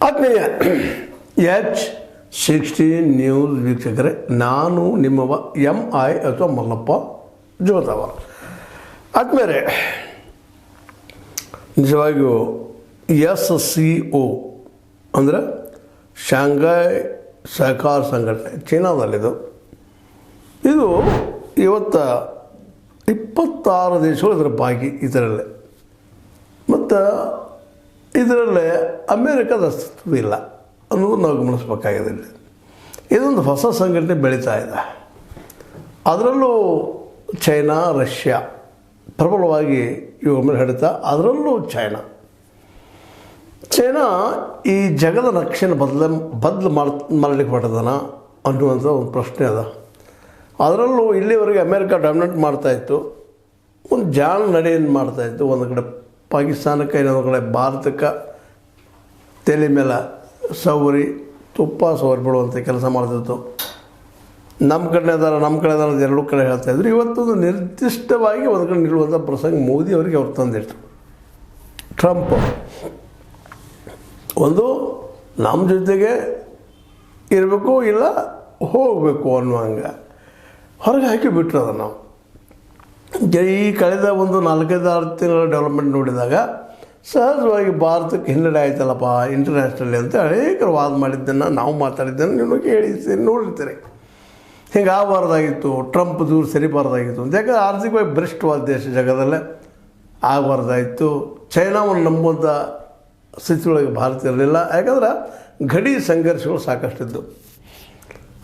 ಆತ್ಮೀಯ H16 news ವೀಕ್ಷಕರೇ, ನಾನು ನಿಮ್ಮವ MI ಅಥವಾ ಮಲ್ಲಪ್ಪ ಜೋತವ. ಆದ್ಮೇಲೆ ನಿಜವಾಗಿಯೂ SCO ಅಂದರೆ ಶಾಂಘೈ ಸಹಕಾರ ಸಂಘಟನೆ, ಚೀನಾದಲ್ಲಿದು. ಇದು ಇವತ್ತು 26 ದೇಶಗಳು ಇದರ ಭಾಗಿ ಇದರಲ್ಲೇ. ಮತ್ತು ಇದರಲ್ಲೇ ಅಮೇರಿಕದ ಅಸ್ತಿತ್ವ ಇಲ್ಲ ಅನ್ನೋದು ನಾವು ಗಮನಿಸಬೇಕಾಗಿದೆ. ಇದೊಂದು ಹೊಸ ಸಂಘಟನೆ ಬೆಳೀತಾ ಇದೆ. ಅದರಲ್ಲೂ ಚೈನಾ, ರಷ್ಯಾ ಪ್ರಬಲವಾಗಿ ಇವುಗಳ ಮೇಲೆ ಹಿಡಿತಾ. ಅದರಲ್ಲೂ ಚೈನಾ ಈ ಜಗದ ನಕ್ಷೆನ ಬದಲು ಮಾಡಲಿಕ್ಕೆ ಹೊರಟದನ ಅನ್ನುವಂಥ ಒಂದು ಪ್ರಶ್ನೆ ಅದ. ಅದರಲ್ಲೂ ಇಲ್ಲಿವರೆಗೆ ಅಮೇರಿಕ ಡಾಮಿನೇಟ್ ಮಾಡ್ತಾಯಿತ್ತು, ಒಂದು ಜಾಣ ನಡೆಯನ್ನು ಮಾಡ್ತಾಯಿತ್ತು. ಒಂದು ಕಡೆ ಪಾಕಿಸ್ತಾನಕ್ಕೆ, ಇನ್ನೊಂದು ಕಡೆ ಭಾರತಕ್ಕೆ ತಲೆ ಮೇಲೆ ತುಪ್ಪ ಸವರಿ ಬಿಡುವಂಥ ಕೆಲಸ ಮಾಡ್ತಿತ್ತು. ನಮ್ಮ ಕಡೆ ಅದಾರ ಎರಡೂ ಕಡೆ ಹೇಳ್ತಾಯಿದ್ರು. ಇವತ್ತೊಂದು ನಿರ್ದಿಷ್ಟವಾಗಿ ಒಂದು ಕಡೆ ನಿಲ್ಲುವಂಥ ಪ್ರಸಂಗ ಮೋದಿ ಅವರಿಗೆ ಅವ್ರು ತಂದಿಟ್ರು. ಟ್ರಂಪ್ ಒಂದು ನಮ್ಮ ಜೊತೆಗೆ ಇರಬೇಕು, ಇಲ್ಲ ಹೋಗಬೇಕು ಅನ್ನುವಂಗೆ ಹೊರಗೆ ಹಾಕಿಬಿಟ್ರು. ಅದನ್ನು ನಾವು ಈ ಕಳೆದ ಒಂದು 4-5 ತಿಂಗಳ ಡೆವಲಪ್ಮೆಂಟ್ ನೋಡಿದಾಗ ಸಹಜವಾಗಿ ಭಾರತಕ್ಕೆ ಹಿನ್ನಡೆ ಆಯ್ತಲ್ಲಪ್ಪ ಇಂಟರ್ನ್ಯಾಷನಲಿ ಅಂತ ಅನೇಕರು ವಾದ ಮಾಡಿದ್ದನ್ನು ನಾವು ಮಾತಾಡಿದ್ದನ್ನು ನಿಮಗೆ ಹೇಳಿರ್ತೀರಿ, ನೋಡಿರ್ತೀರಿ. ಹಿಂಗೆ ಆಗಬಾರ್ದಾಗಿತ್ತು, ಟ್ರಂಪ್ ದೂರ ಸರಿಬಾರ್ದಾಗಿತ್ತು ಅಂತ. ಯಾಕಂದರೆ ಆರ್ಥಿಕವಾಗಿ ಭ್ರಷ್ಟವಾದ ದೇಶ ಜಗದಲ್ಲೇ ಆಗಬಾರ್ದಾಯಿತು. ಚೈನಾವನ್ನು ನಂಬುವಂಥ ಸ್ಥಿತಿಯೊಳಗೆ ಭಾರತ ಇರಲಿಲ್ಲ. ಯಾಕಂದ್ರೆ ಗಡಿ ಸಂಘರ್ಷಗಳು ಸಾಕಷ್ಟಿದ್ದು.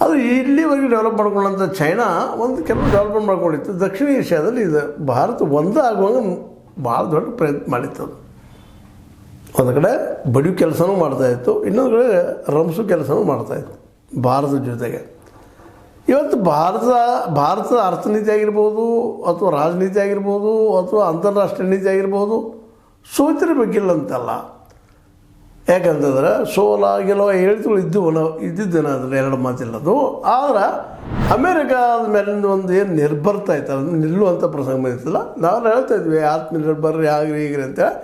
ಅದು ಇಲ್ಲಿವರೆಗೆ ಡೆವಲಪ್ ಮಾಡ್ಕೊಂಡಂಥ ಚೈನಾ ಒಂದು ಕೆಲವು ಡೆವಲಪ್ಮೆಂಟ್ ಮಾಡ್ಕೊಂಡಿತ್ತು. ದಕ್ಷಿಣ ಏಷ್ಯಾದಲ್ಲಿ ಇದು ಭಾರತ ಒಂದು ಆಗುವಾಗ ಭಾಳ ದೊಡ್ಡ ಪ್ರಯತ್ನ ಮಾಡಿತ್ತು. ಒಂದು ಕಡೆ ಬಡಿಯೋ ಕೆಲಸನೂ ಮಾಡ್ತಾಯಿತ್ತು, ಇನ್ನೊಂದು ಕಡೆ ರಂಸು ಕೆಲಸನೂ ಮಾಡ್ತಾಯಿತ್ತು ಭಾರತದ ಜೊತೆಗೆ. ಇವತ್ತು ಭಾರತದ ಅರ್ಥನೀತಿ ಆಗಿರ್ಬೋದು, ಅಥವಾ ರಾಜನೀತಿ ಆಗಿರ್ಬೋದು, ಅಥವಾ ಅಂತಾರಾಷ್ಟ್ರೀಯ ನೀತಿ ಆಗಿರ್ಬೋದು ಸೋತಿರಬೇಕಿಲ್ಲ ಅಂತಲ್ಲ. ಯಾಕಂತಂದ್ರೆ ಸೋಲಾಗಿಲ್ಲವ ಹೇಳ್ತು ಇದ್ದಿದ್ದೇನಾದ್ರೆ ಎರಡು ಮಾತಿಲ್ಲದು. ಆದ್ರೆ ಅಮೇರಿಕಾದ ಮೇಲಿಂದ ಒಂದು ಏನು ನಿರ್ಭರ್ತಾ ಇತ್ತು, ಅದನ್ನು ನಿಲ್ಲುವಂಥ ಪ್ರಸಂಗ ಬಂದಿತ್ತಲ್ಲ. ನಾವು ಹೇಳ್ತಾಯಿದ್ವಿ ಆತ್ಮನಿರ್ಭರ ಆಗ್ರಿ ಹೀಗ್ರಿ ಅಂತೇಳಿ.